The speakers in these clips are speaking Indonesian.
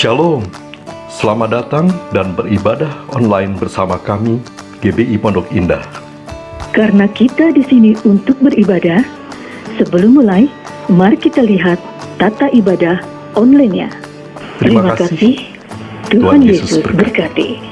Shalom, selamat datang dan beribadah online bersama kami, GBI Pondok Indah. Karena kita di sini untuk beribadah, sebelum mulai, mari kita lihat tata ibadah online-nya. Terima kasih. Tuhan Yesus berkati.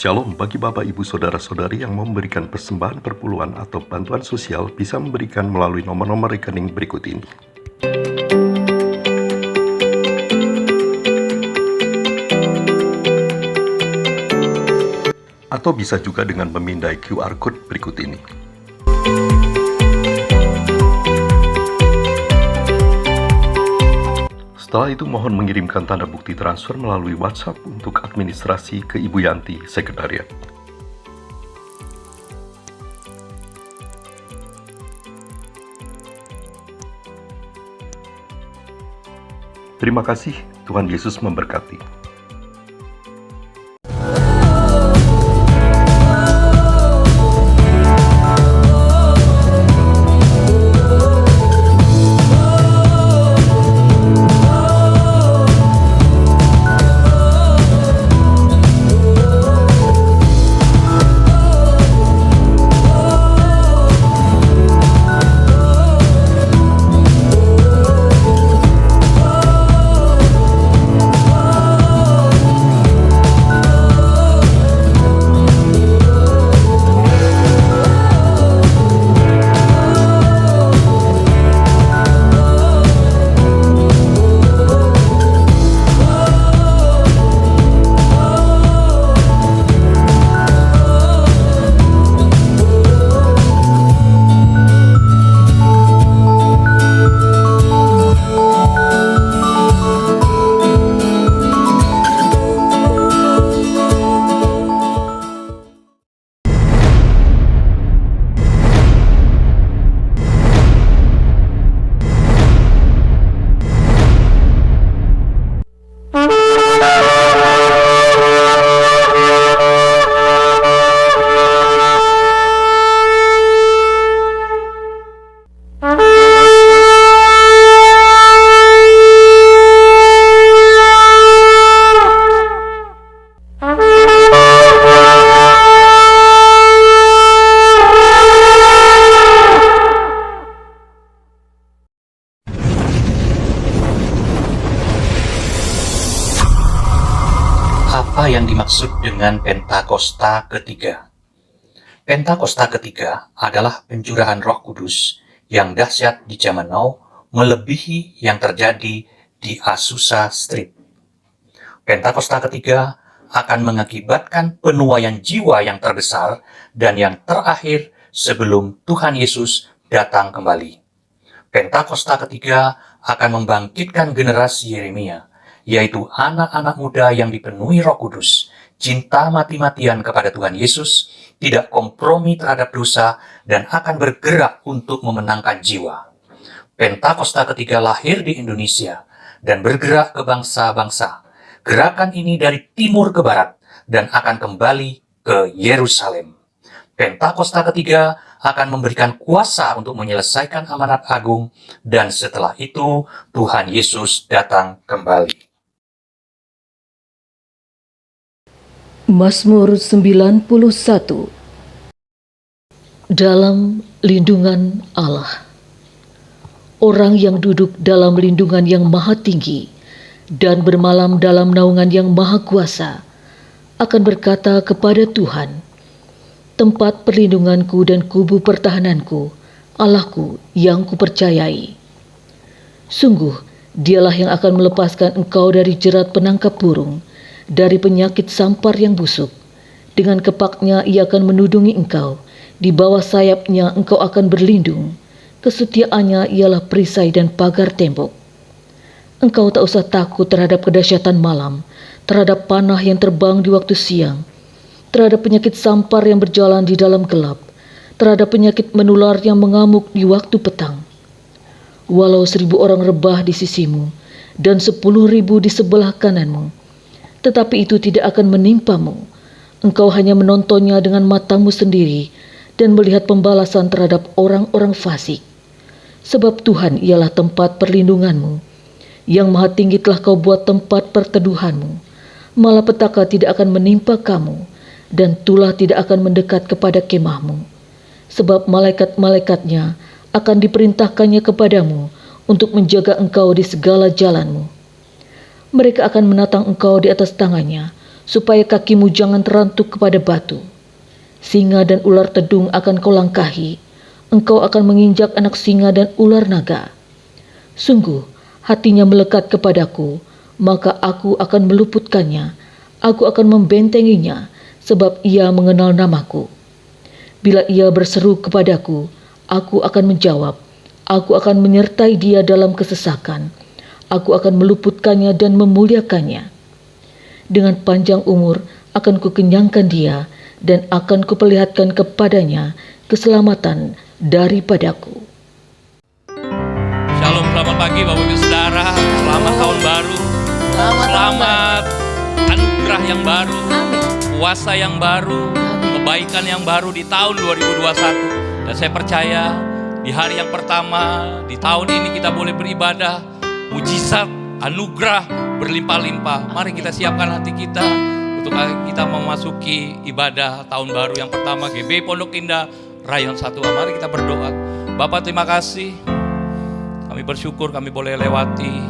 Shalom bagi Bapak, Ibu, Saudara-saudari yang memberikan persembahan perpuluhan atau bantuan sosial bisa memberikan melalui nomor-nomor rekening berikut ini. Atau bisa juga dengan memindai QR Code berikut ini. Setelah itu mohon mengirimkan tanda bukti transfer melalui WhatsApp untuk administrasi ke Ibu Yanti, Sekretariat. Terima kasih, Tuhan Yesus memberkati. Apa yang dimaksud dengan Pentakosta ketiga? Pentakosta ketiga adalah pencurahan Roh Kudus yang dahsyat di zaman now, melebihi yang terjadi di Azusa Street. Pentakosta ketiga akan mengakibatkan penuaian jiwa yang terbesar dan yang terakhir sebelum Tuhan Yesus datang kembali. Pentakosta ketiga akan membangkitkan generasi Yeremia, yaitu anak-anak muda yang dipenuhi Roh Kudus, cinta mati-matian kepada Tuhan Yesus, tidak kompromi terhadap dosa, dan akan bergerak untuk memenangkan jiwa. Pentakosta ketiga lahir di Indonesia dan bergerak ke bangsa-bangsa. Gerakan ini dari timur ke barat dan akan kembali ke Yerusalem. Pentakosta ketiga akan memberikan kuasa untuk menyelesaikan amanat agung, dan setelah itu Tuhan Yesus datang kembali. Mazmur 91. Dalam lindungan Allah. Orang yang duduk dalam lindungan yang maha tinggi dan bermalam dalam naungan yang maha kuasa akan berkata kepada Tuhan, tempat perlindunganku dan kubu pertahananku, Allahku yang kupercayai. Sungguh, Dialah yang akan melepaskan engkau dari jerat penangkap burung, dari penyakit sampar yang busuk. Dengan kepaknya ia akan menudungi engkau, di bawah sayapnya engkau akan berlindung. Kesetiaannya ialah perisai dan pagar tembok. Engkau tak usah takut terhadap kedahsyatan malam, terhadap panah yang terbang di waktu siang, terhadap penyakit sampar yang berjalan di dalam gelap, terhadap penyakit menular yang mengamuk di waktu petang. Walau 1.000 orang rebah di sisimu dan 10.000 di sebelah kananmu, tetapi itu tidak akan menimpamu. Engkau hanya menontonnya dengan matamu sendiri dan melihat pembalasan terhadap orang-orang fasik. Sebab Tuhan ialah tempat perlindunganmu. Yang Maha Tinggi telah kau buat tempat perteduhanmu. Malapetaka tidak akan menimpa kamu, dan tulah tidak akan mendekat kepada kemahmu. Sebab malaikat-malaikatnya akan diperintahkannya kepadamu untuk menjaga engkau di segala jalanmu. Mereka akan menatang engkau di atas tangannya, supaya kakimu jangan terantuk kepada batu. Singa dan ular tedung akan kau langkahi, engkau akan menginjak anak singa dan ular naga. Sungguh, hatinya melekat kepadaku, maka aku akan meluputkannya, aku akan membentenginya, sebab ia mengenal namaku. Bila ia berseru kepadaku, aku akan menjawab, aku akan menyertai dia dalam kesesakan, aku akan meluputkannya dan memuliakannya. Dengan panjang umur akan kukenyangkan dia, dan akan kuperlihatkan kepadanya keselamatan daripadaku. Shalom, selamat pagi Bapak Ibu Saudara, selamat tahun baru, selamat anugerah yang baru, kuasa yang baru, kebaikan yang baru di tahun 2021. Dan saya percaya di hari yang pertama di tahun ini kita boleh beribadah, mujizat, anugerah berlimpah-limpah. Mari kita siapkan hati kita untuk kita memasuki ibadah tahun baru yang pertama GB Pondok Indah Rayon 1. Mari kita berdoa. Bapak, terima kasih. Kami bersyukur kami boleh lewati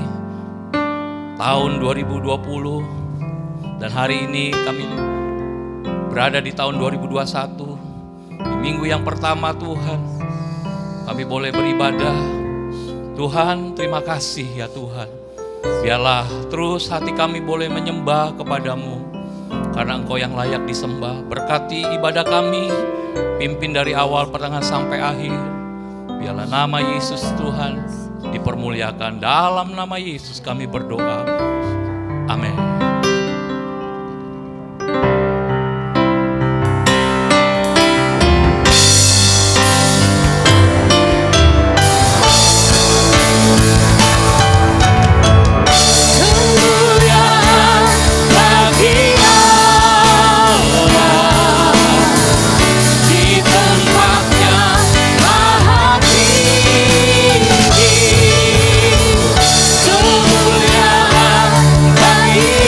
tahun 2020 dan hari ini kami berada di tahun 2021. Di minggu yang pertama Tuhan, kami boleh beribadah. Tuhan, terima kasih ya Tuhan. Biarlah terus hati kami boleh menyembah kepadamu, karena Engkau yang layak disembah. Berkati ibadah kami, pimpin dari awal pertengahan sampai akhir. Biarlah nama Yesus Tuhan dipermuliakan. Dalam nama Yesus kami berdoa. Amin. Kemuliaan bagi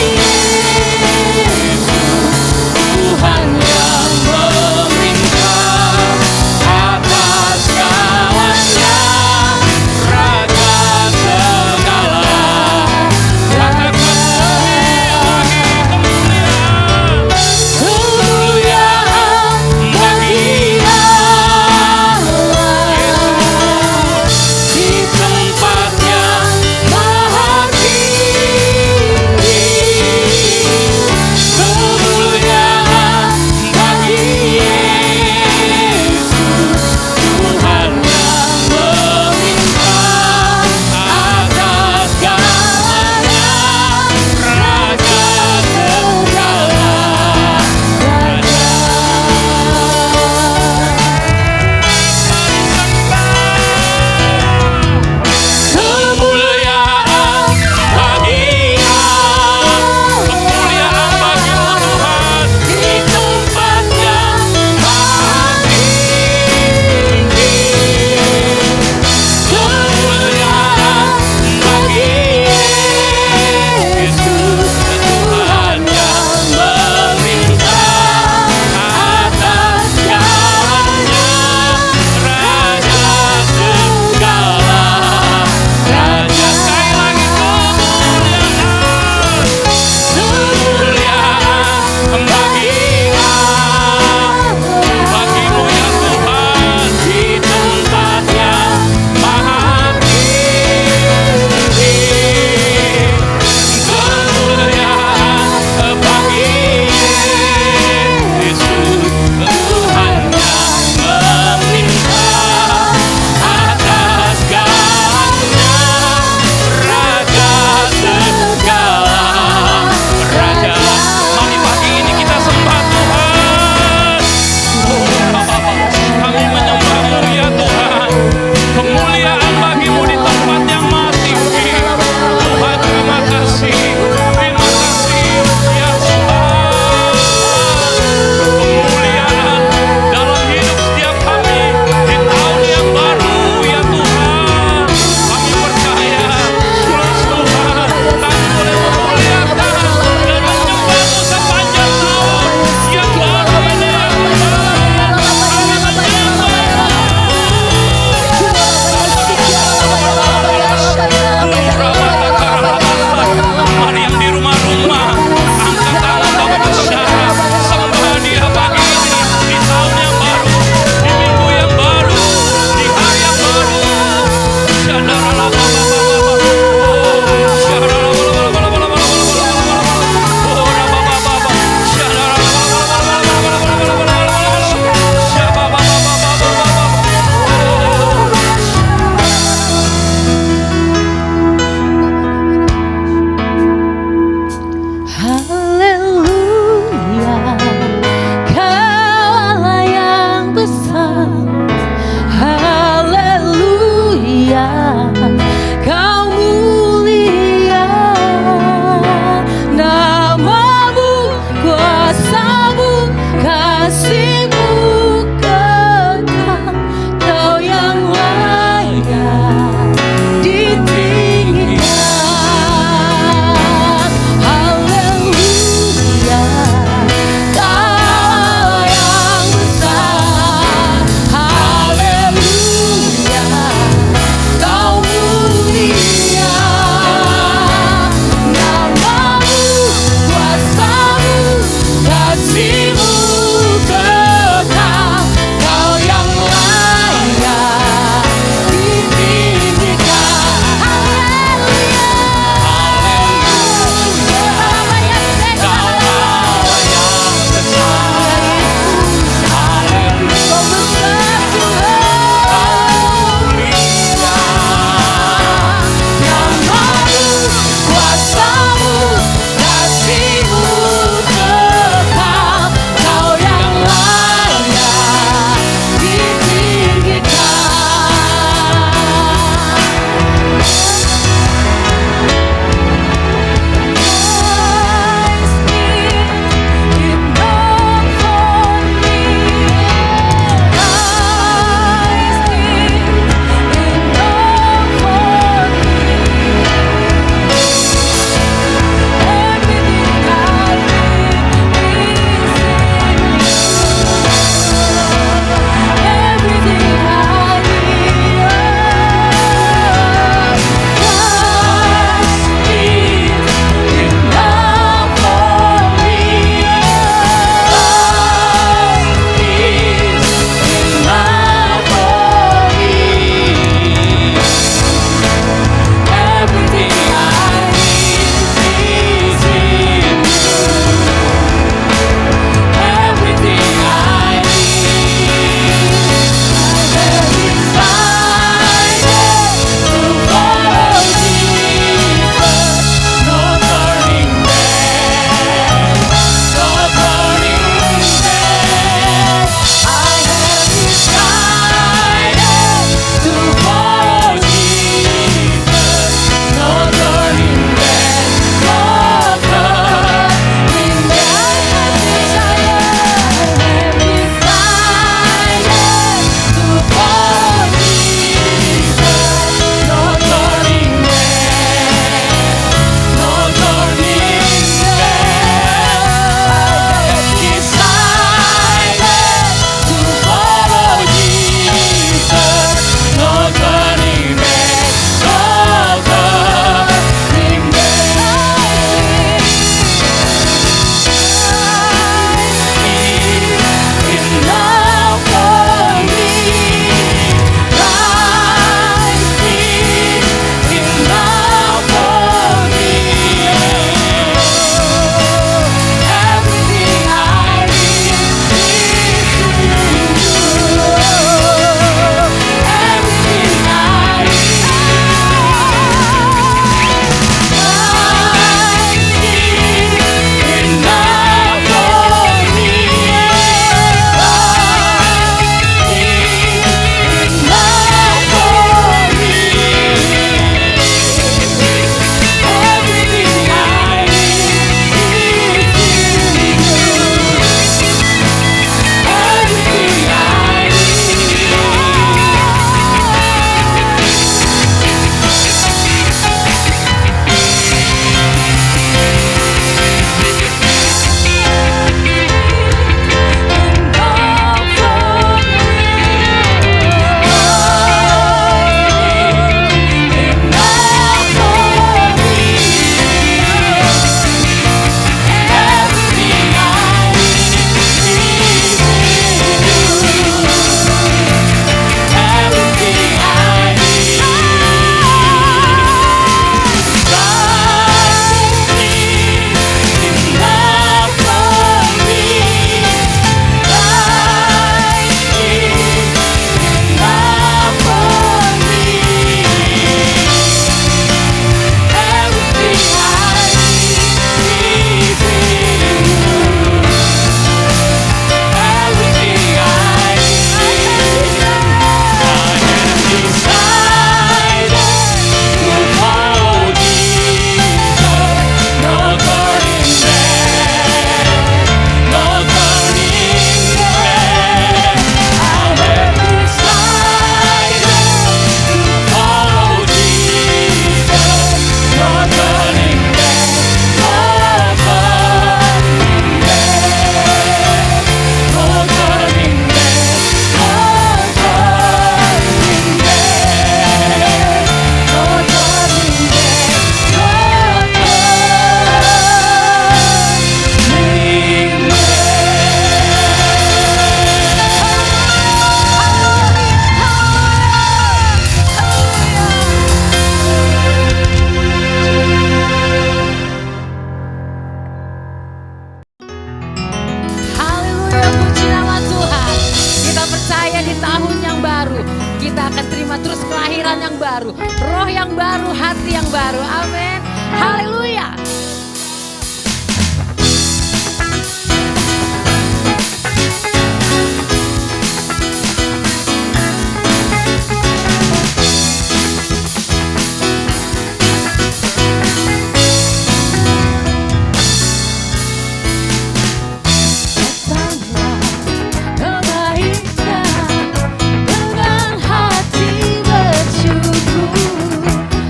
yang baru, roh yang baru, hati yang baru. Amin. Haleluya. Dengan hati bersyukur,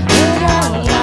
berdoa,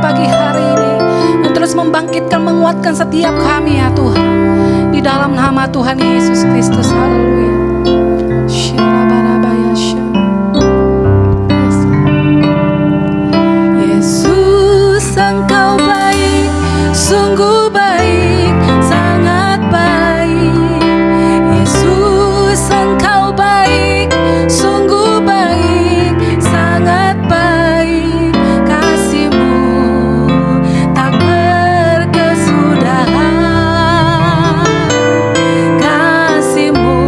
pagi hari ini. Dan terus membangkitkan, menguatkan setiap kami ya Tuhan. Di dalam nama Tuhan Yesus Kristus. Haleluya. Yesus, Engkau baik, sungguh baik, sangat baik. Yesus, Engkau baik, sungguh baik, sangat baik. Kasih-Mu tak berkesudahan. Kasih-Mu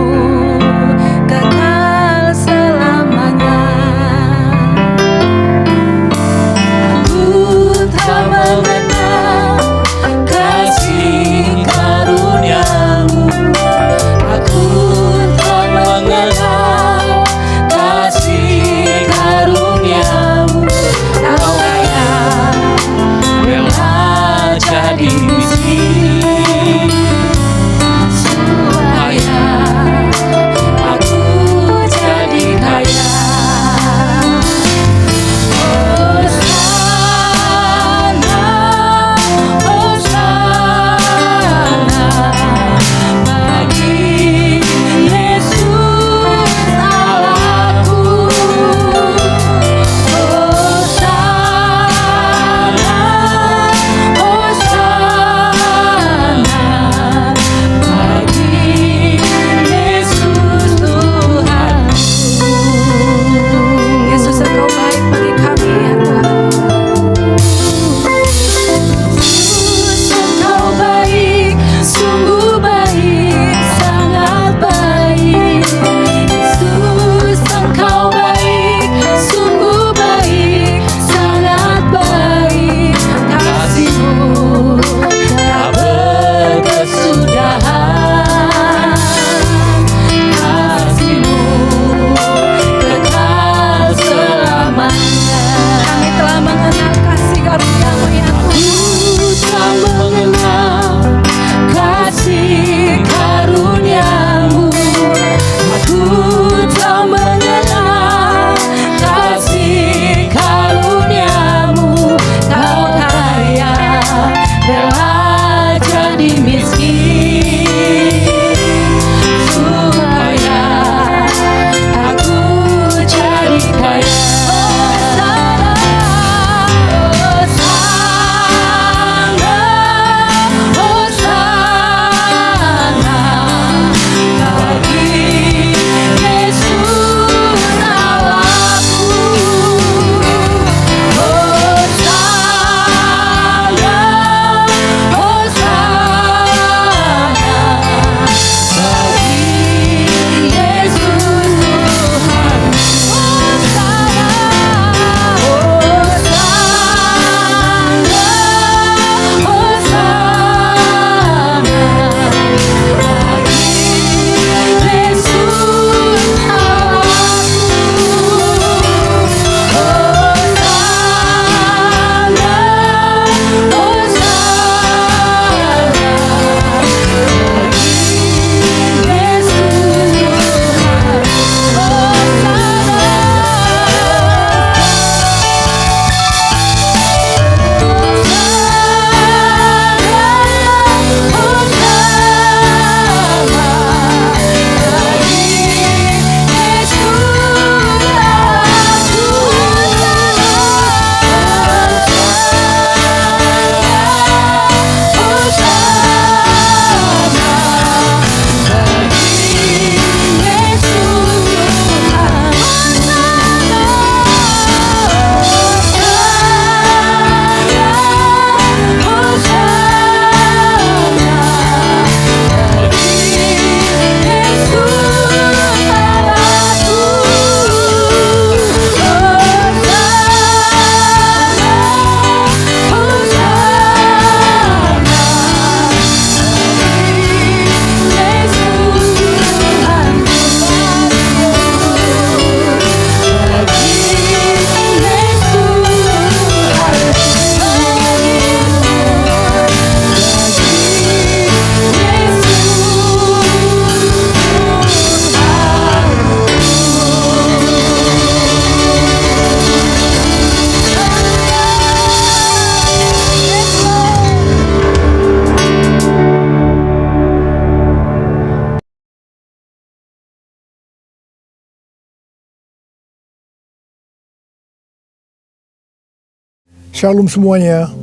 Shalom semuanya.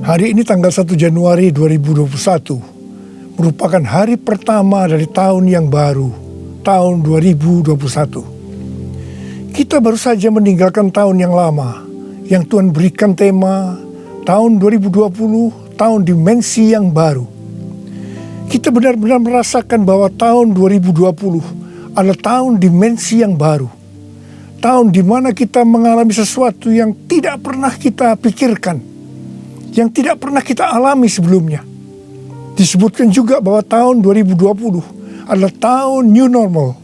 Hari ini tanggal 1 Januari 2021 merupakan hari pertama dari tahun yang baru, tahun 2021. Kita baru saja meninggalkan tahun yang lama, yang Tuhan berikan tema tahun 2020, tahun dimensi yang baru. Kita benar-benar merasakan bahwa tahun 2020 adalah tahun dimensi yang baru. Tahun di mana kita mengalami sesuatu yang tidak pernah kita pikirkan, yang tidak pernah kita alami sebelumnya. Disebutkan juga bahwa tahun 2020 adalah tahun new normal.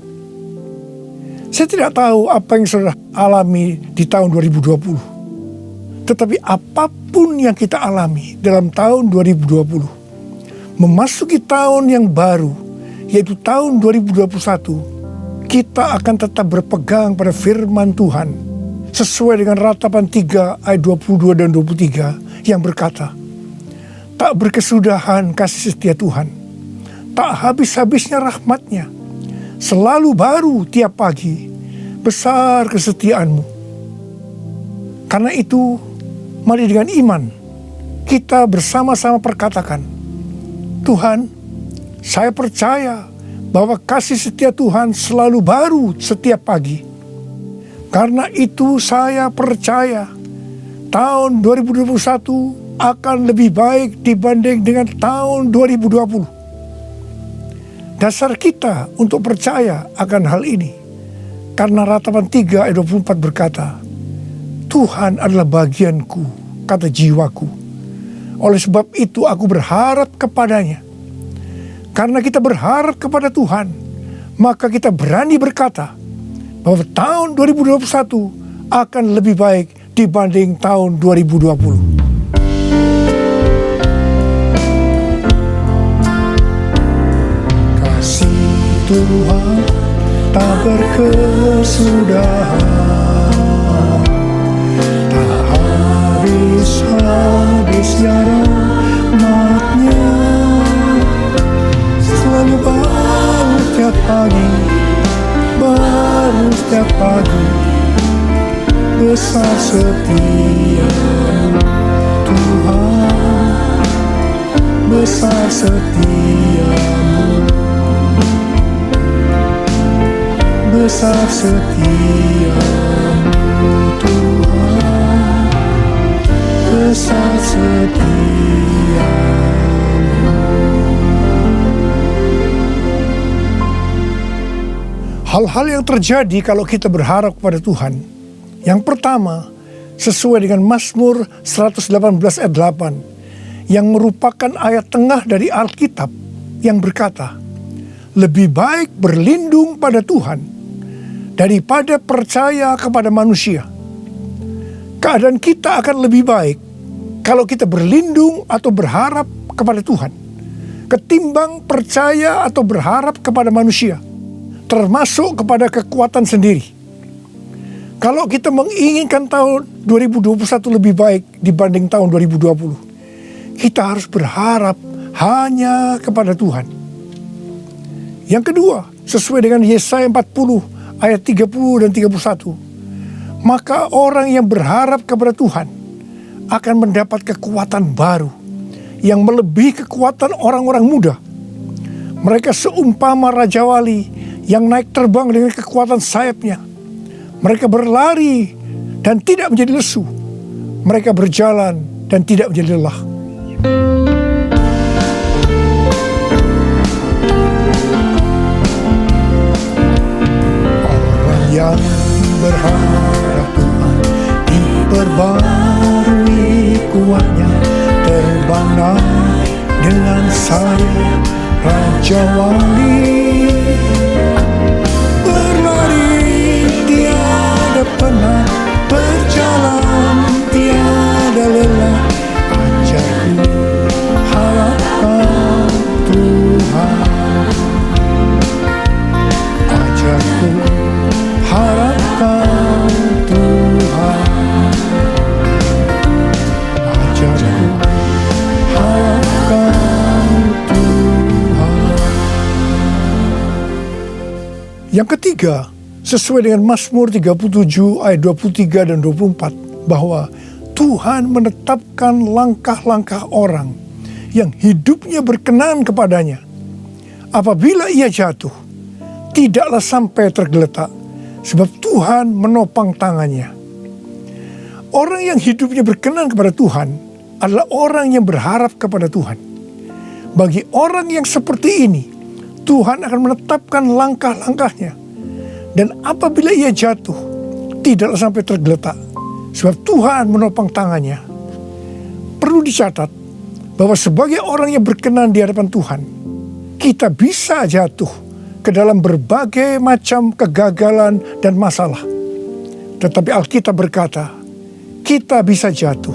Saya tidak tahu apa yang saudara alami di tahun 2020. Tetapi apapun yang kita alami dalam tahun 2020, memasuki tahun yang baru, yaitu tahun 2021, kita akan tetap berpegang pada firman Tuhan sesuai dengan Ratapan 3 ayat 22 dan 23 yang berkata, tak berkesudahan kasih setia Tuhan, tak habis-habisnya rahmatnya, selalu baru tiap pagi, besar kesetiaanmu. Karena itu, mari dengan iman kita bersama-sama perkatakan, Tuhan, saya percaya bahwa kasih setia Tuhan selalu baru setiap pagi. Karena itu saya percaya tahun 2021 akan lebih baik dibanding dengan tahun 2020. Dasar kita untuk percaya akan hal ini, karena Ratapan 3 ayat 24 berkata, Tuhan adalah bagianku, kata jiwaku. Oleh sebab itu aku berharap kepadanya. Karena kita berharap kepada Tuhan, maka kita berani berkata bahwa tahun 2021 akan lebih baik dibanding tahun 2020. Kasih Tuhan tak berkesudahan, tak habis-habisnya rahmatnya, selalu baru setiap pagi, baru setiap pagi, besar setia-Mu Tuhan, besar setia-Mu, besar setia-Mu Tuhan, besar setia-Mu. Hal-hal yang terjadi kalau kita berharap kepada Tuhan. Yang pertama, sesuai dengan Mazmur 118 ayat 8, yang merupakan ayat tengah dari Alkitab yang berkata, lebih baik berlindung pada Tuhan daripada percaya kepada manusia. Keadaan kita akan lebih baik kalau kita berlindung atau berharap kepada Tuhan, ketimbang percaya atau berharap kepada manusia, termasuk kepada kekuatan sendiri. Kalau kita menginginkan tahun 2021 lebih baik dibanding tahun 2020, kita harus berharap hanya kepada Tuhan. Yang kedua, sesuai dengan Yesaya 40 ayat 30 dan 31, maka orang yang berharap kepada Tuhan akan mendapat kekuatan baru yang melebihi kekuatan orang-orang muda. Mereka seumpama Raja Wali yang naik terbang dengan kekuatan sayapnya. Mereka berlari dan tidak menjadi lesu. Mereka berjalan dan tidak menjadi lelah. Orang yang berharap Tuhan diperbarui kuatnya, terbanglah dengan sayap Raja Wali. Pernah berjalan tiada lelah, ajarku harapkan Tuhan, ajarku harapkan Tuhan, ajarku harapkan Tuhan. Yang ketiga, sesuai dengan Mazmur 37 ayat 23 dan 24, bahwa Tuhan menetapkan langkah-langkah orang yang hidupnya berkenan kepadanya. Apabila ia jatuh, tidaklah sampai tergeletak, sebab Tuhan menopang tangannya. Orang yang hidupnya berkenan kepada Tuhan adalah orang yang berharap kepada Tuhan. Bagi orang yang seperti ini, Tuhan akan menetapkan langkah-langkahnya. Dan apabila ia jatuh, tidaklah sampai tergeletak, sebab Tuhan menopang tangannya. Perlu dicatat bahwa sebagai orang yang berkenan di hadapan Tuhan, kita bisa jatuh ke dalam berbagai macam kegagalan dan masalah. Tetapi Alkitab berkata, kita bisa jatuh,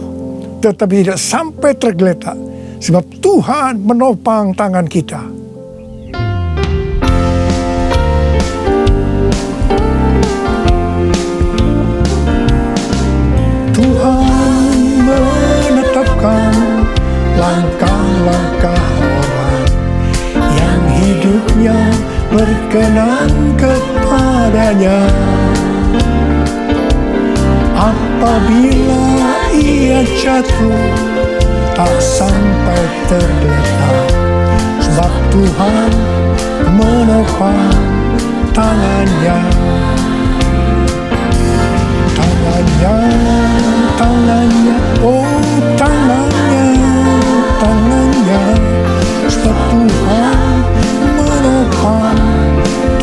tetapi tidak sampai tergeletak, sebab Tuhan menopang tangan kita. Tuhan menetapkan langkah-langkah orang yang hidupnya berkenan kepadanya. Apabila ia jatuh, tak sampai tergeletak, sebab Tuhan menopang tangannya. Tangannya, oh tangannya, sebab Tuhan menopang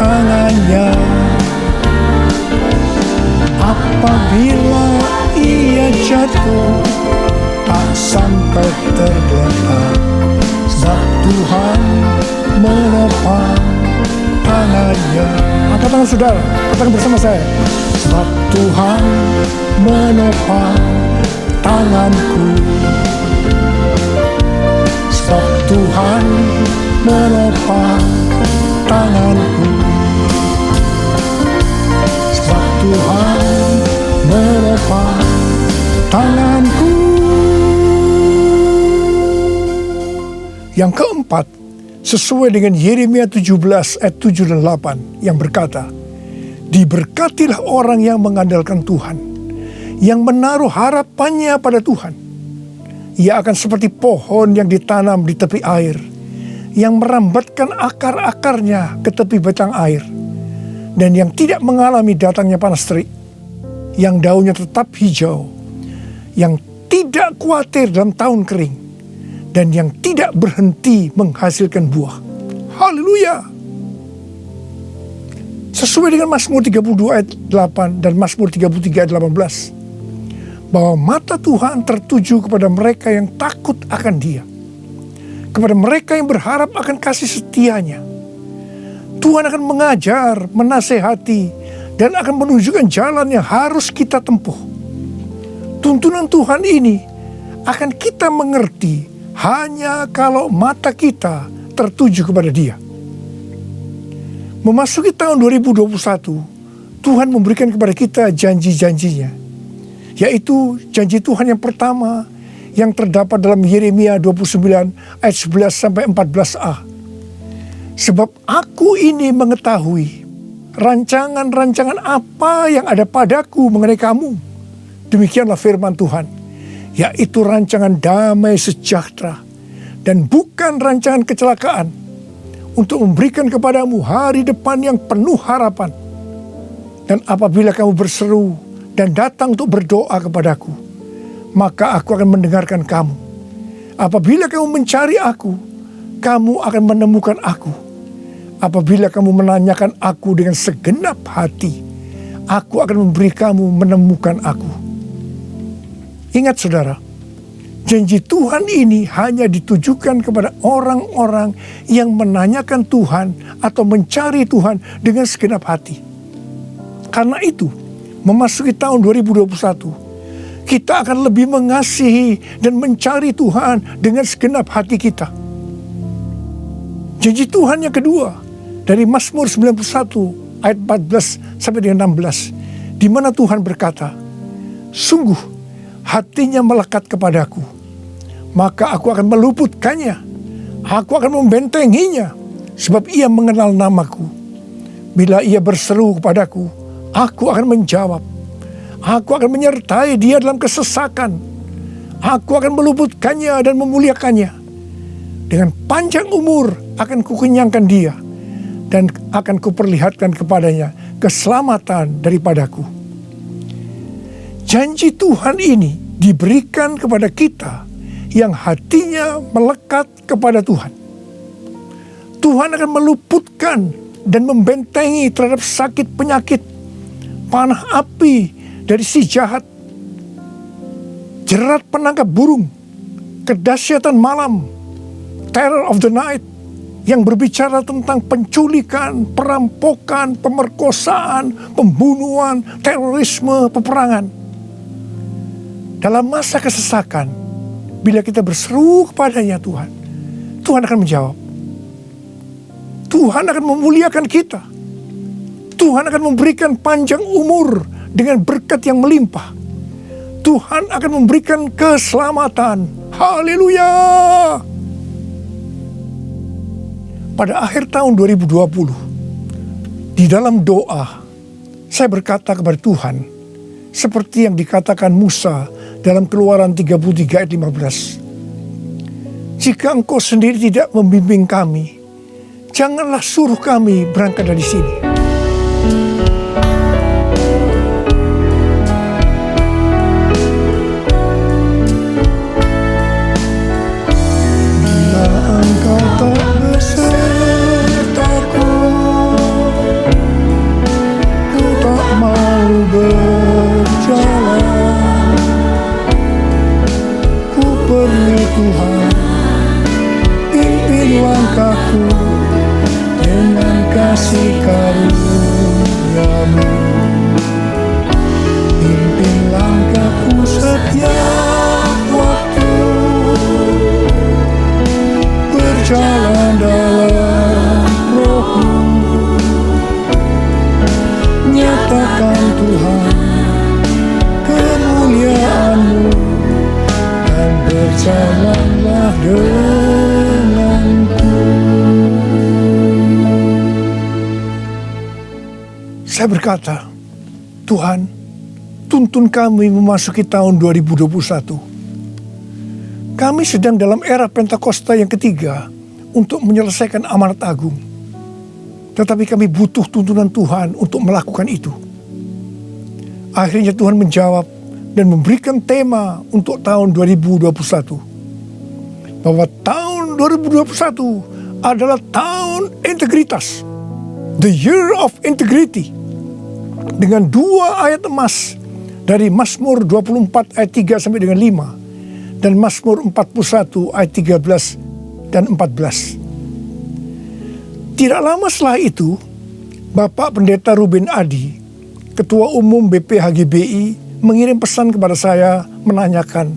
tangannya. Apabila ia jatuh, tak sampai tergeletak, sebab Tuhan menopang tangannya. Angkat tangan saudara, katakan bersama saya. Sebab Tuhan menopang tanganku. Sebab Tuhan menopang tanganku. Sebab Tuhan menopang tanganku. Yang keempat, sesuai dengan Yeremia 17 ayat 7 dan 8 yang berkata, diberkatilah orang yang mengandalkan Tuhan, yang menaruh harapannya pada Tuhan. Ia akan seperti pohon yang ditanam di tepi air, yang merambatkan akar-akarnya ke tepi batang air, dan yang tidak mengalami datangnya panas terik, yang daunnya tetap hijau, yang tidak khawatir dalam tahun kering, dan yang tidak berhenti menghasilkan buah. Haleluya! Sesuai dengan Mazmur 32 ayat 8 dan Mazmur 33 ayat 18. Bahwa mata Tuhan tertuju kepada mereka yang takut akan Dia. Kepada mereka yang berharap akan kasih setianya. Tuhan akan mengajar, menasehati, dan akan menunjukkan jalan yang harus kita tempuh. Tuntunan Tuhan ini akan kita mengerti hanya kalau mata kita tertuju kepada Dia. Memasuki tahun 2021, Tuhan memberikan kepada kita janji-janjinya, yaitu janji Tuhan yang pertama yang terdapat dalam Yeremia 29 ayat 11 sampai 14a. Sebab aku ini mengetahui rancangan-rancangan apa yang ada padaku mengenai kamu. Demikianlah firman Tuhan, yaitu rancangan damai sejahtera dan bukan rancangan kecelakaan, untuk memberikan kepadamu hari depan yang penuh harapan. Dan apabila kamu berseru dan datang untuk berdoa kepadaku, maka aku akan mendengarkan kamu. Apabila kamu mencari aku, kamu akan menemukan aku. Apabila kamu menanyakan aku dengan segenap hati, aku akan memberi kamu menemukan aku. Ingat saudara, janji Tuhan ini hanya ditujukan kepada orang-orang yang menanyakan Tuhan atau mencari Tuhan dengan segenap hati. Karena itu, memasuki tahun 2021, kita akan lebih mengasihi dan mencari Tuhan dengan segenap hati kita. Janji Tuhan yang kedua dari Mazmur 91 ayat 14 sampai dengan 16, di mana Tuhan berkata, sungguh hatinya melekat kepadaku, maka aku akan meluputkannya, aku akan membentenginya, sebab ia mengenal namaku. Bila ia berseru kepadaku, aku akan menjawab. Aku akan menyertai dia dalam kesesakan. Aku akan meluputkannya dan memuliakannya. Dengan panjang umur akan kukenyangkan dia, dan akan kuperlihatkan kepadanya keselamatan daripadaku. Janji Tuhan ini diberikan kepada kita yang hatinya melekat kepada Tuhan. Tuhan akan meluputkan dan membentengi terhadap sakit penyakit, panah api dari si jahat, jerat penangkap burung, kedahsyatan malam, terror of the night, yang berbicara tentang penculikan, perampokan, pemerkosaan, pembunuhan, terorisme, peperangan. Dalam masa kesesakan, bila kita berseru kepadanya Tuhan, Tuhan akan menjawab. Tuhan akan memuliakan kita. Tuhan akan memberikan panjang umur dengan berkat yang melimpah. Tuhan akan memberikan keselamatan. Haleluya! Pada akhir tahun 2020, di dalam doa, saya berkata kepada Tuhan, seperti yang dikatakan Musa dalam Keluaran 33 ayat 15. Jika Engkau sendiri tidak membimbing kami, janganlah suruh kami berangkat dari sini. Bila Engkau tak besertaku, ku tak mau berjalan. Ku perlu Tuhan, pimpin langkahku dengan kasih karunia-Mu. Pimpin langkahku setiap waktu, berjalan dalam Roh-Mu. Nyatakan Tuhan kemuliaan-Mu, dan berjalanlah denganku. Saya berkata, Tuhan, tuntun kami memasuki tahun 2021. Kami sedang dalam era Pentakosta yang ketiga untuk menyelesaikan amanat agung. Tetapi kami butuh tuntunan Tuhan untuk melakukan itu. Akhirnya Tuhan menjawab dan memberikan tema untuk tahun 2021. Bahwa tahun 2021 adalah tahun integritas. The year of integrity. Dengan 2 ayat emas dari Mazmur 24 ayat 3 sampai dengan 5 dan Mazmur 41 ayat 13 dan 14. Tidak lama setelah itu, Bapak Pendeta Ruben Adi, Ketua Umum BPHGBI, mengirim pesan kepada saya menanyakan,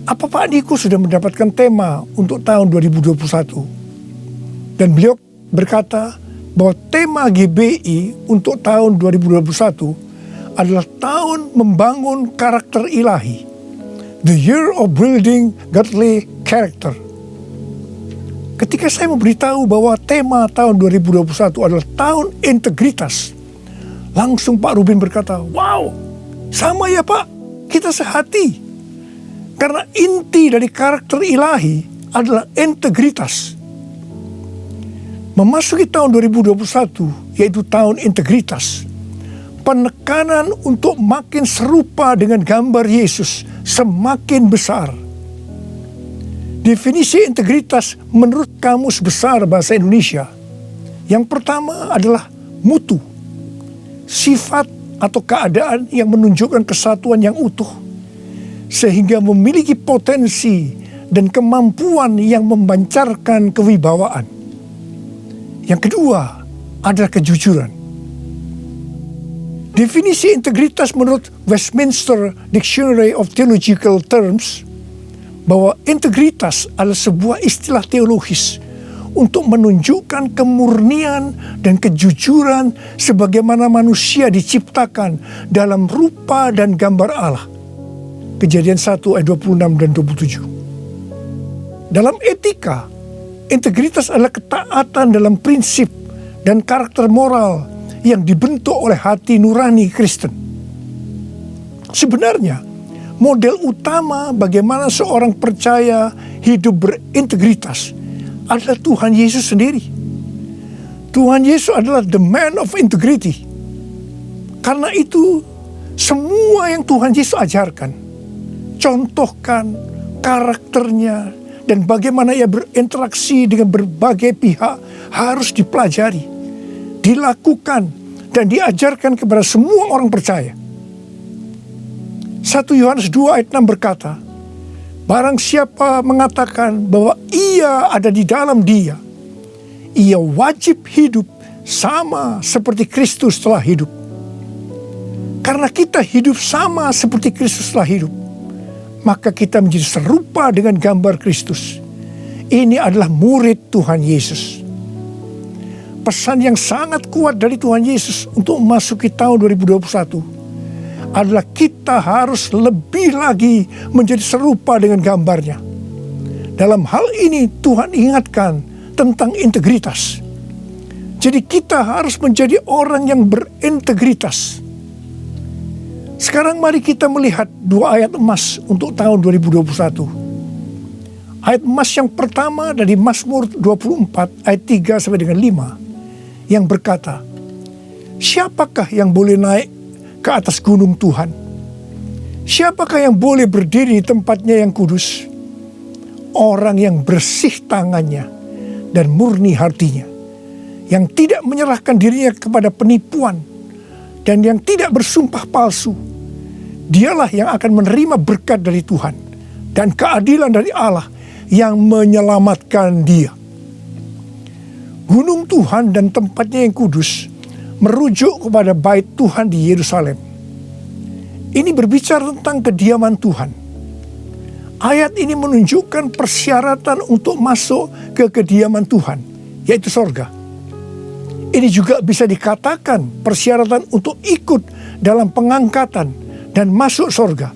apa Pak Diko sudah mendapatkan tema untuk tahun 2021? Dan beliau berkata bahwa tema GBI untuk tahun 2021 adalah tahun membangun karakter ilahi. The year of building godly character. Ketika saya memberitahu bahwa tema tahun 2021 adalah tahun integritas, langsung Pak Ruben berkata, wow, sama ya Pak, kita sehati. Karena inti dari karakter ilahi adalah integritas. Memasuki tahun 2021, yaitu tahun integritas, penekanan untuk makin serupa dengan gambar Yesus semakin besar. Definisi integritas menurut Kamus Besar Bahasa Indonesia, yang pertama adalah mutu, sifat atau keadaan yang menunjukkan kesatuan yang utuh, sehingga memiliki potensi dan kemampuan yang memancarkan kewibawaan. Yang kedua adalah kejujuran. Definisi integritas menurut Westminster Dictionary of Theological Terms, bahwa integritas adalah sebuah istilah teologis untuk menunjukkan kemurnian dan kejujuran sebagaimana manusia diciptakan dalam rupa dan gambar Allah. Kejadian 1 ayat 26 dan 27. Dalam etika, integritas adalah ketaatan dalam prinsip dan karakter moral yang dibentuk oleh hati nurani Kristen. Sebenarnya, model utama bagaimana seorang percaya hidup berintegritas adalah Tuhan Yesus sendiri. Tuhan Yesus adalah the man of integrity. Karena itu, semua yang Tuhan Yesus ajarkan, contohkan karakternya, dan bagaimana ia berinteraksi dengan berbagai pihak harus dipelajari, dilakukan, dan diajarkan kepada semua orang percaya. 1 Yohanes 2 ayat 6 berkata, barang siapa mengatakan bahwa ia ada di dalam Dia, ia wajib hidup sama seperti Kristus telah hidup. Karena kita hidup sama seperti Kristus telah hidup, maka kita menjadi serupa dengan gambar Kristus. Ini adalah murid Tuhan Yesus. Pesan yang sangat kuat dari Tuhan Yesus untuk memasuki tahun 2021 adalah kita harus lebih lagi menjadi serupa dengan gambarnya. Dalam hal ini Tuhan ingatkan tentang integritas. Jadi kita harus menjadi orang yang berintegritas. Sekarang mari kita melihat 2 ayat emas untuk tahun 2021. Ayat emas yang pertama dari Mazmur 24 ayat 3 sampai dengan 5 yang berkata, siapakah yang boleh naik ke atas gunung Tuhan? Siapakah yang boleh berdiri di tempatnya yang kudus? Orang yang bersih tangannya dan murni hatinya, yang tidak menyerahkan dirinya kepada penipuan dan yang tidak bersumpah palsu. Dialah yang akan menerima berkat dari Tuhan dan keadilan dari Allah yang menyelamatkan dia. Gunung Tuhan dan tempatnya yang kudus merujuk kepada bait Tuhan di Yerusalem. Ini berbicara tentang kediaman Tuhan. Ayat ini menunjukkan persyaratan untuk masuk ke kediaman Tuhan, yaitu sorga. Ini juga bisa dikatakan persyaratan untuk ikut dalam pengangkatan dan masuk sorga.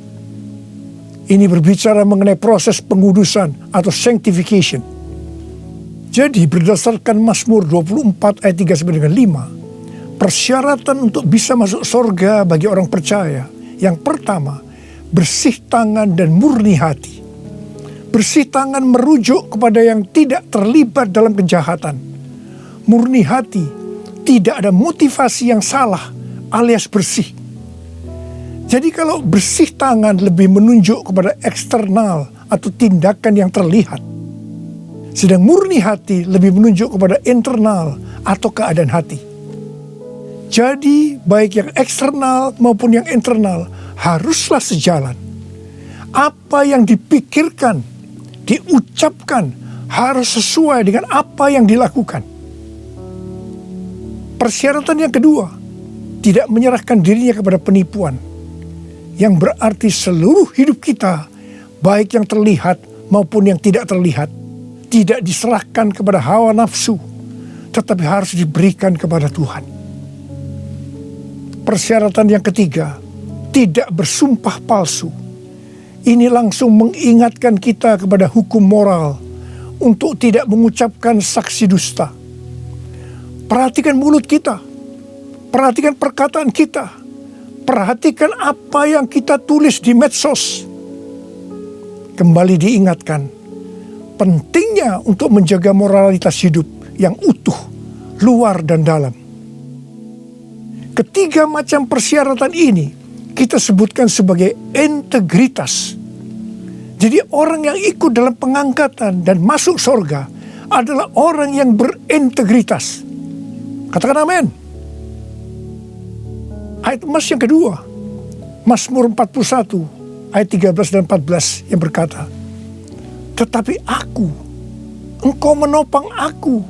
Ini berbicara mengenai proses pengudusan atau sanctification. Jadi berdasarkan Mazmur 24 ayat 3 sampai dengan 5, persyaratan untuk bisa masuk sorga bagi orang percaya, yang pertama, bersih tangan dan murni hati. Bersih tangan merujuk kepada yang tidak terlibat dalam kejahatan. Murni hati, tidak ada motivasi yang salah alias bersih. Jadi kalau bersih tangan lebih menunjuk kepada eksternal atau tindakan yang terlihat, sedang murni hati lebih menunjuk kepada internal atau keadaan hati. Jadi baik yang eksternal maupun yang internal haruslah sejalan. Apa yang dipikirkan, diucapkan harus sesuai dengan apa yang dilakukan. Persyaratan yang kedua, tidak menyerahkan dirinya kepada penipuan, yang berarti seluruh hidup kita, baik yang terlihat maupun yang tidak terlihat, tidak diserahkan kepada hawa nafsu, tetapi harus diberikan kepada Tuhan. Persyaratan yang ketiga, tidak bersumpah palsu. Ini langsung mengingatkan kita kepada hukum moral untuk tidak mengucapkan saksi dusta. Perhatikan mulut kita, perhatikan perkataan kita, perhatikan apa yang kita tulis di medsos. Kembali diingatkan, pentingnya untuk menjaga moralitas hidup yang utuh, luar dan dalam. Ketiga macam persyaratan ini kita sebutkan sebagai integritas. Jadi orang yang ikut dalam pengangkatan dan masuk surga adalah orang yang berintegritas. Katakan amin. Ayat emas yang kedua, Mazmur 41 ayat 13 dan 14 yang berkata, tetapi aku, engkau menopang aku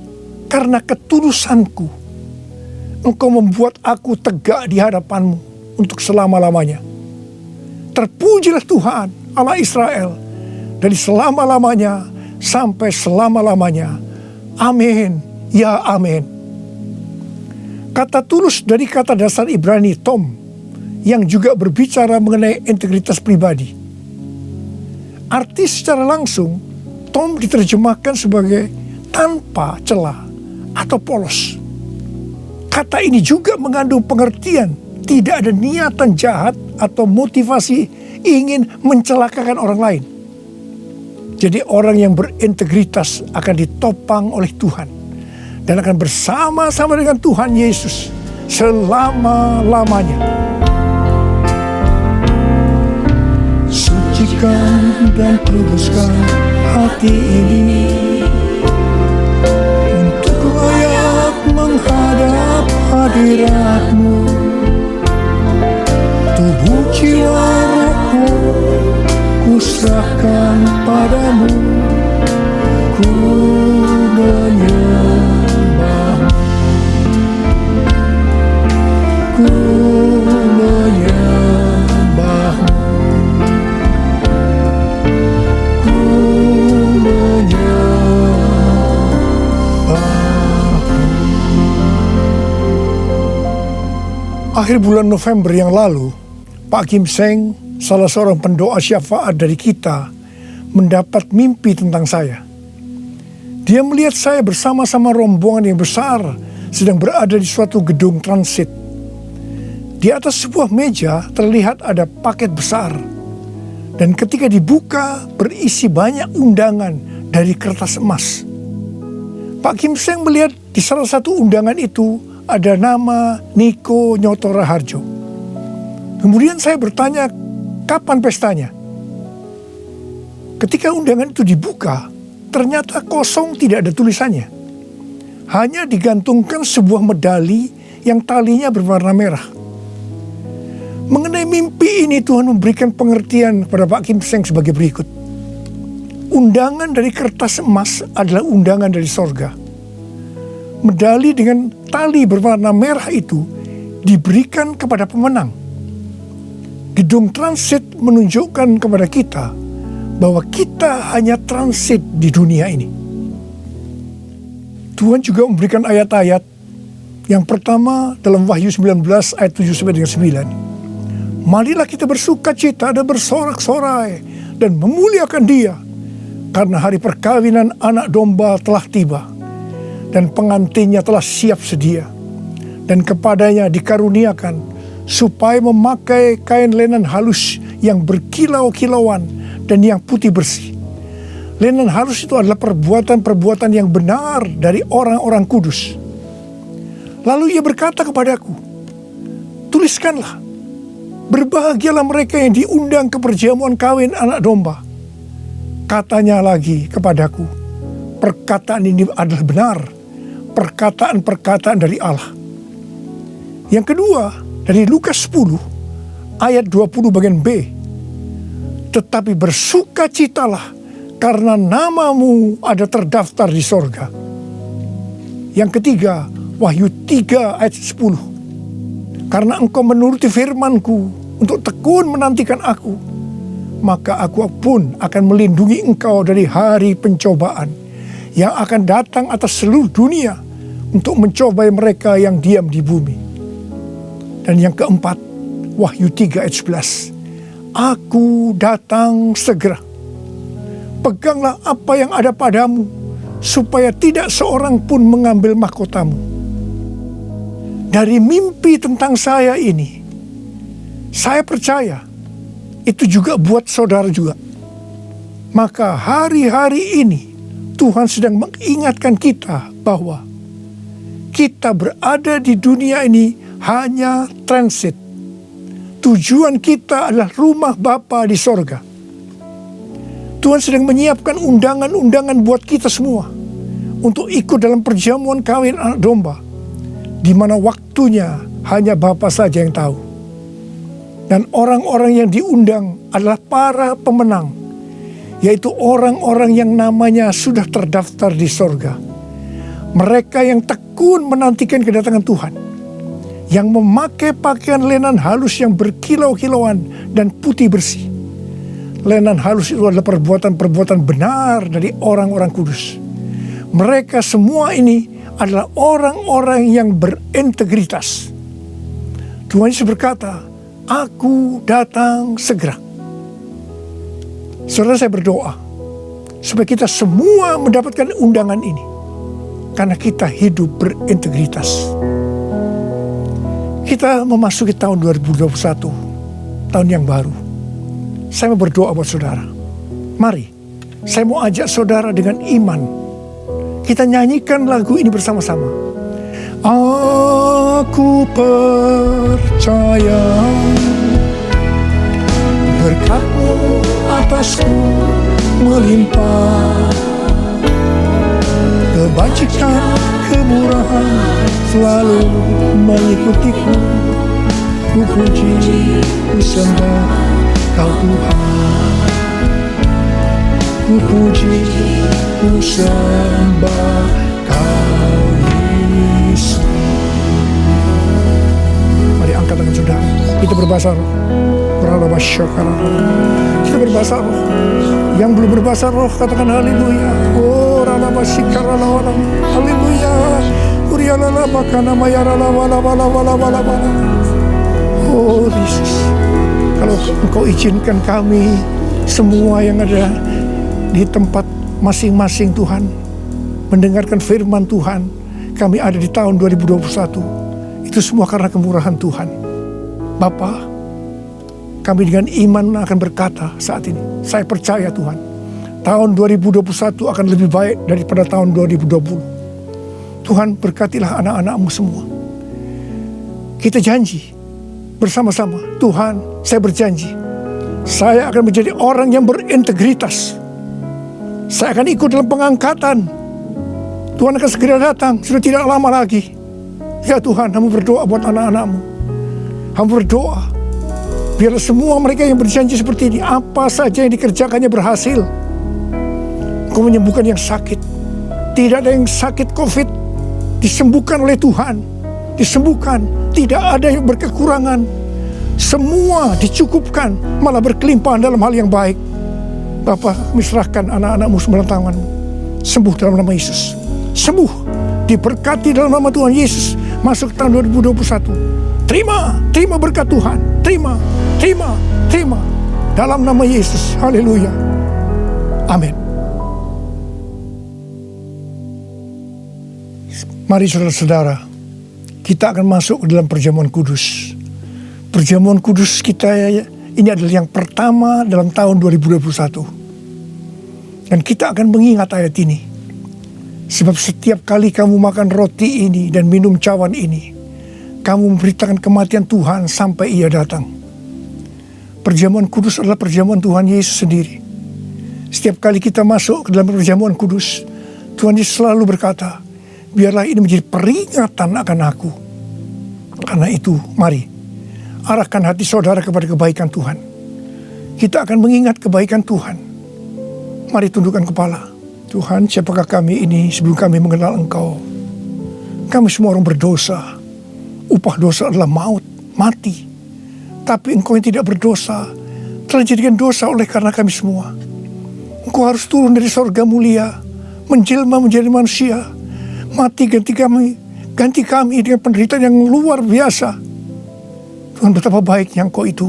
karena ketulusanku. Engkau membuat aku tegak di hadapanmu untuk selama-lamanya. Terpujilah Tuhan Allah Israel dari selama-lamanya sampai selama-lamanya. Amin, ya amin. Kata tulus dari kata dasar Ibrani tom, yang juga berbicara mengenai integritas pribadi. Arti secara langsung, tom diterjemahkan sebagai tanpa celah atau polos. Kata ini juga mengandung pengertian tidak ada niatan jahat atau motivasi ingin mencelakakan orang lain. Jadi orang yang berintegritas akan ditopang oleh Tuhan dan akan bersama-sama dengan Tuhan Yesus selama-lamanya. Sucikan dan kuduskan hati ini untuk layak menghadap hadirat-Mu. Tubuh jiwa rohku kuserahkan padamu, ku menyembah, ku menyembah, ku menyembah. Akhir bulan November yang lalu, Pak Kim Seng, salah seorang pendoa syafaat dari kita, mendapat mimpi tentang saya. Dia melihat saya bersama-sama rombongan yang besar sedang berada di suatu gedung transit. Di atas sebuah meja terlihat ada paket besar. Dan ketika dibuka berisi banyak undangan dari kertas emas. Pak Kim Seng melihat di salah satu undangan itu ada nama Niko Nyoto Raharjo. Kemudian saya bertanya, kapan pestanya? Ketika undangan itu dibuka, ternyata kosong, tidak ada tulisannya. Hanya digantungkan sebuah medali yang talinya berwarna merah. Mengenai mimpi ini, Tuhan memberikan pengertian kepada Pak Kim Seng sebagai berikut. Undangan dari kertas emas adalah undangan dari sorga. Medali dengan tali berwarna merah itu diberikan kepada pemenang. Gedung transit menunjukkan kepada kita bahwa kita hanya transit di dunia ini. Tuhan juga memberikan ayat-ayat. Yang pertama dalam Wahyu 19 ayat 7-9. Marilah kita bersuka cita dan bersorak-sorai dan memuliakan Dia, karena hari perkawinan anak domba telah tiba dan pengantinnya telah siap sedia, dan kepadanya dikaruniakan supaya memakai kain lenan halus yang berkilau-kilauan dan yang putih bersih. Lenan halus itu adalah perbuatan-perbuatan yang benar dari orang-orang kudus. Lalu ia berkata kepadaku, tuliskanlah, berbahagialah mereka yang diundang ke perjamuan kawin anak domba. Katanya lagi kepadaku, perkataan ini adalah benar, perkataan-perkataan dari Allah. Yang kedua, dari Lukas 10 ayat 20 bagian B. Tetapi bersukacitalah karena namamu ada terdaftar di sorga. Yang ketiga, Wahyu 3 ayat 10. Karena engkau menuruti firmanku untuk tekun menantikan aku, maka aku pun akan melindungi engkau dari hari pencobaan yang akan datang atas seluruh dunia untuk mencobai mereka yang diam di bumi. Dan yang keempat, Wahyu 3 ayat 11. Aku datang segera. Peganglah apa yang ada padamu, supaya tidak seorang pun mengambil mahkotamu. Dari mimpi tentang saya ini, saya percaya itu juga buat saudara juga. Maka hari-hari ini Tuhan sedang mengingatkan kita bahwa kita berada di dunia ini hanya transit. Tujuan kita adalah rumah Bapa di sorga. Tuhan sedang menyiapkan undangan-undangan buat kita semua untuk ikut dalam perjamuan kawin anak domba, di mana waktunya hanya Bapa saja yang tahu. Dan orang-orang yang diundang adalah para pemenang, yaitu orang-orang yang namanya sudah terdaftar di sorga. Mereka yang tekun menantikan kedatangan Tuhan, yang memakai pakaian lenan halus yang berkilau-kilauan dan putih bersih. Lenan halus itu adalah perbuatan-perbuatan benar dari orang-orang kudus. Mereka semua ini adalah orang-orang yang berintegritas. Tuhan Yesus berkata, aku datang segera. Saudara, saya berdoa supaya kita semua mendapatkan undangan ini, karena kita hidup berintegritas. Kita memasuki tahun 2021. tahun yang baru. Saya mau berdoa buat saudara. Mari, saya mau ajak saudara dengan iman. Kita nyanyikan lagu ini bersama-sama. Aku percaya berkat-Mu atasku melimpah, kebajikan, kemurahan selalu mengikutiku. Ku puji, ku sembah Kau Tuhan. Ku puji, ku sembah Kau Yesus. Mari angkat tangan saudara. Kita berbahasa roh. Kita berbahasa roh. Yang belum berbahasa roh katakan haleluya. Oh rana masikara lawana. Haleluya. Urialala makana mayarala wala wala wala wala wala. Oh Yesus, kalau Engkau izinkan kami semua yang ada di tempat masing-masing Tuhan mendengarkan firman Tuhan, kami ada di tahun 2021. Itu semua karena kemurahan Tuhan. Bapa, kami dengan iman akan berkata saat ini, saya percaya Tuhan, tahun 2021 akan lebih baik daripada tahun 2020. Tuhan berkatilah anak-anak-Mu semua. Kita janji bersama-sama, Tuhan, saya berjanji, saya akan menjadi orang yang berintegritas. Saya akan ikut dalam pengangkatan. Tuhan akan segera datang, sudah tidak lama lagi. Ya Tuhan, Hamba berdoa buat anak-anak-Mu. Hamba berdoa, biarlah semua mereka yang berjanji seperti ini, apa saja yang dikerjakannya berhasil. Engkau menyembuhkan yang sakit. Tidak ada yang sakit COVID, disembuhkan oleh Tuhan. Disembuhkan, tidak ada yang berkekurangan. Semua dicukupkan, malah berkelimpahan dalam hal yang baik. Bapa, serahkan anak-anak-Mu semua dalam tangan-Mu. Sembuh dalam nama Yesus. Sembuh, diberkati dalam nama Tuhan Yesus. Masuk tahun 2021. Terima berkat Tuhan. Terima. Dalam nama Yesus. Haleluya. Amin. Mari saudara-saudara, kita akan masuk ke dalam perjamuan kudus. Perjamuan kudus kita ini adalah yang pertama dalam tahun 2021. Dan kita akan mengingat ayat ini. Sebab setiap kali kamu makan roti ini dan minum cawan ini, kamu memberitakan kematian Tuhan sampai Ia datang. Perjamuan kudus adalah perjamuan Tuhan Yesus sendiri. Setiap kali kita masuk ke dalam perjamuan kudus, Tuhan Yesus selalu berkata, biarlah ini menjadi peringatan akan aku. Karena itu, mari arahkan hati saudara kepada kebaikan Tuhan. Kita akan mengingat kebaikan Tuhan. Mari tundukkan kepala. Tuhan, siapakah kami ini sebelum kami mengenal Engkau? Kami semua orang berdosa. Upah dosa adalah maut, mati. Tapi Engkau yang tidak berdosa telah dijadikan dosa oleh karena kami semua. Engkau harus turun dari sorga mulia, menjelma menjadi manusia, mati ganti kami dengan penderitaan yang luar biasa. Tuhan, betapa baiknya Engkau itu.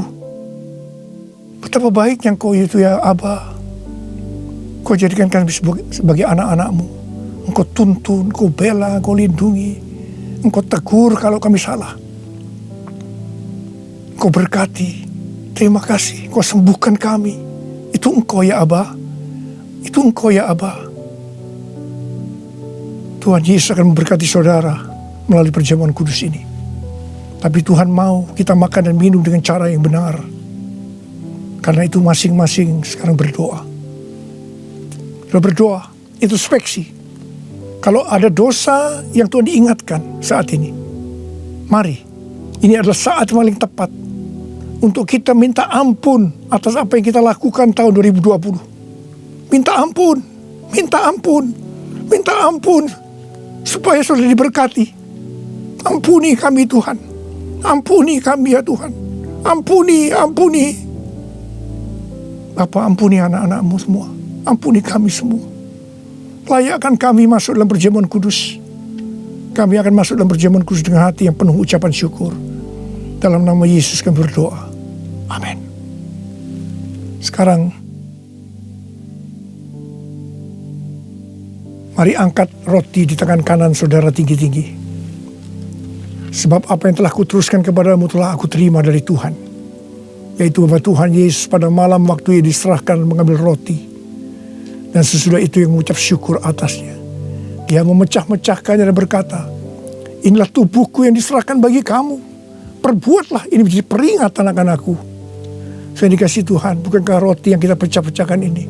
Betapa baiknya Engkau itu ya Aba. Kau jadikan kami sebagai anak-anak-Mu. Engkau tuntun, Engkau bela, Engkau lindungi. Engkau tegur kalau kami salah. Engkau berkati. Terima kasih. Engkau sembuhkan kami. Itu Engkau ya Aba. Itu Engkau ya Aba. Tuhan Yesus akan memberkati saudara melalui perjamuan kudus ini. Tapi Tuhan mau kita makan dan minum dengan cara yang benar. Karena itu masing-masing sekarang berdoa. Kalau berdoa, introspeksi. Kalau ada dosa yang Tuhan diingatkan saat ini, mari, ini adalah saat paling tepat untuk kita minta ampun atas apa yang kita lakukan tahun 2020. Minta ampun, supaya saudara diberkati. Ampuni kami Tuhan, ampuni kami ya Tuhan, ampuni. Bapa, ampuni anak-anak-Mu semua. Ampuni kami semua. Layakkan kami masuk dalam perjamuan kudus. Kami akan masuk dalam perjamuan kudus dengan hati yang penuh ucapan syukur. Dalam nama Yesus kami berdoa. Amin. Sekarang, mari angkat roti di tangan kanan saudara tinggi-tinggi. Sebab apa yang telah kuteruskan kepadamu telah aku terima dari Tuhan. yaitu Bapa Tuhan Yesus pada malam waktu ia diserahkan mengambil roti. Dan sesudah itu yang mengucap syukur atasnya. Dia memecah-mecahkannya dan berkata, inilah tubuhku yang diserahkan bagi kamu. Perbuatlah ini menjadi peringatan akan aku. Saya dikasih Tuhan, bukankah roti yang kita pecah-pecahkan ini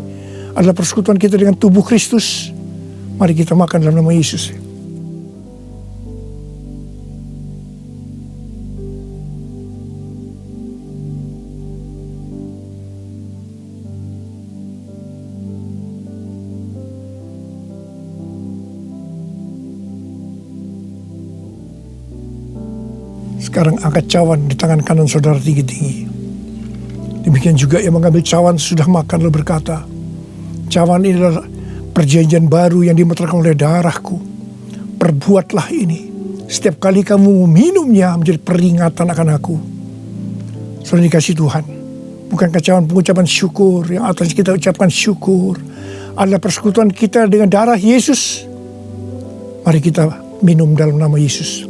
adalah persekutuan kita dengan tubuh Kristus? Mari kita makan dalam nama Yesus. Sekarang angkat cawan di tangan kanan saudara tinggi-tinggi. Demikian juga yang mengambil cawan sudah makan lalu berkata, cawan ini adalah perjanjian baru yang dimeterkan oleh darahku. Perbuatlah ini setiap kali kamu meminumnya menjadi peringatan akan aku. Saudara dikasih Tuhan, bukankah cawan pengucapan syukur yang atas kita ucapkan syukur adalah persekutuan kita dengan darah Yesus? Mari kita minum dalam nama Yesus.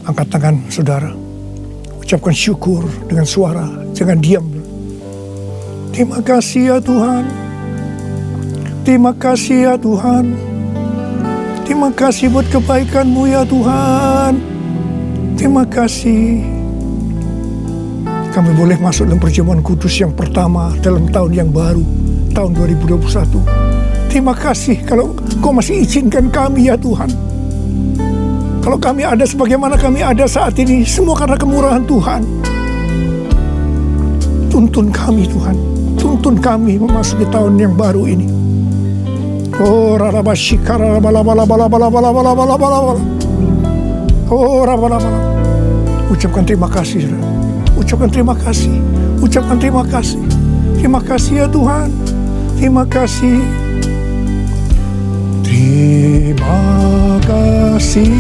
Angkat tangan saudara, ucapkan syukur dengan suara, jangan diam. Terima kasih ya Tuhan, terima kasih ya Tuhan, terima kasih buat kebaikan-Mu ya Tuhan, terima kasih. Kami boleh masuk dalam perjamuan kudus yang pertama dalam tahun yang baru, tahun 2021. Terima kasih kalau Kau masih izinkan kami ya Tuhan. Kalau kami ada sebagaimana kami ada saat ini, semua karena kemurahan Tuhan. Tuntun kami Tuhan, tuntun kami memasuki tahun yang baru ini. Oh rarabashikara bala. Oh rabalabala. Ucapkan terima kasih, saudara. Ucapkan terima kasih. Ucapkan terima kasih. Terima kasih ya Tuhan. Terima kasih. Terima kasih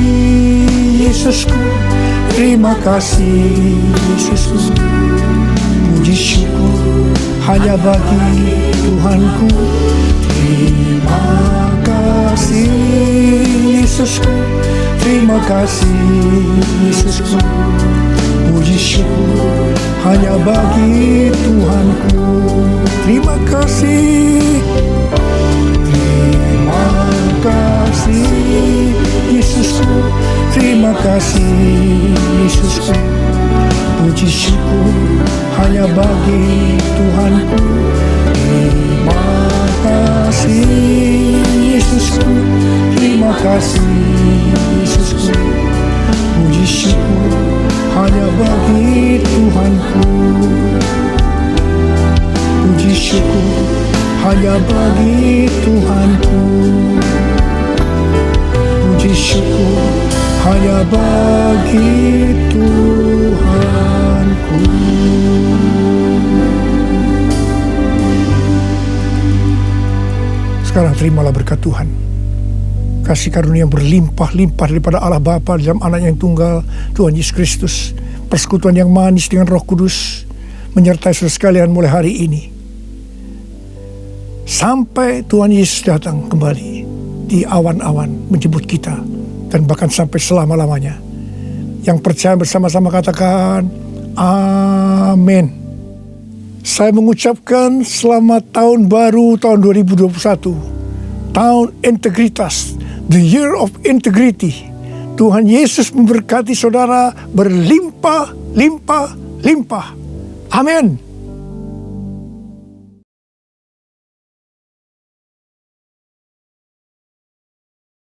Yesusku, terima kasih Yesusku. Puji syukur hanya bagi Tuhanku. Terima kasih Yesusku, terima kasih Yesusku. Puji syukur hanya bagi Tuhanku. Terima kasih. Terima kasih Yesusku, terima kasih Yesusku. Puji syukur hanya bagi Tuhanku. Terima kasih Yesusku, terima kasih Yesusku. Puji syukur hanya bagi Tuhanku. Puji syukur hanya bagi Tuhanku. Puji syukur hanya bagi Tuhanku. Sekarang terimalah berkat Tuhan. Kasih karunia yang berlimpah-limpah daripada Allah Bapa dalam Anaknya yang tunggal, Tuhan Yesus Kristus. Persekutuan yang manis dengan Roh Kudus menyertai saudara sekalian mulai hari ini. Sampai Tuhan Yesus datang kembali di awan-awan menjemput kita, dan bahkan sampai selama-lamanya. Yang percaya bersama-sama katakan amin. Saya mengucapkan selamat tahun baru tahun 2021, tahun integritas, the year of integrity. Tuhan Yesus memberkati saudara berlimpah-limpah-limpah. Amin.